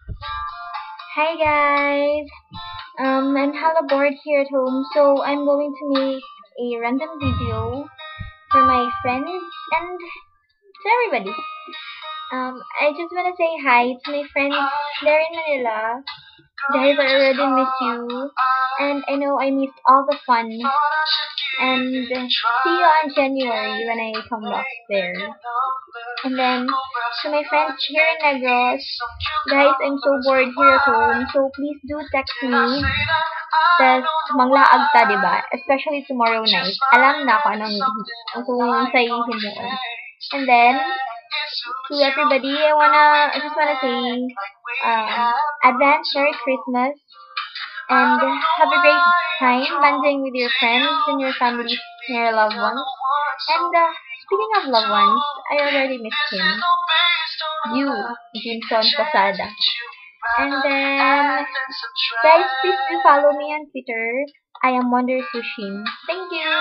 Hi guys! I'm hella bored here at home, so I'm going to make a random video for my friends and to everybody. I just wanna say hi to my friends there in Manila. Guys, I already miss you, and I know I missed all the fun. And see you on January when I come back there. And then to my friends here in Negros, guys, I'm so bored here at home, so please do text me. Tas manglaag ta, diba? Especially tomorrow night. Alam na kung kung sa himuon. And then, to everybody, I just wanna say, advance Merry Christmas and have a great time bonding with your friends and your families and your loved ones. And speaking of loved ones, I already missed him. You, Jinson Posada. And then, guys, please do follow me on Twitter. I am Wonder Sushin. Thank you.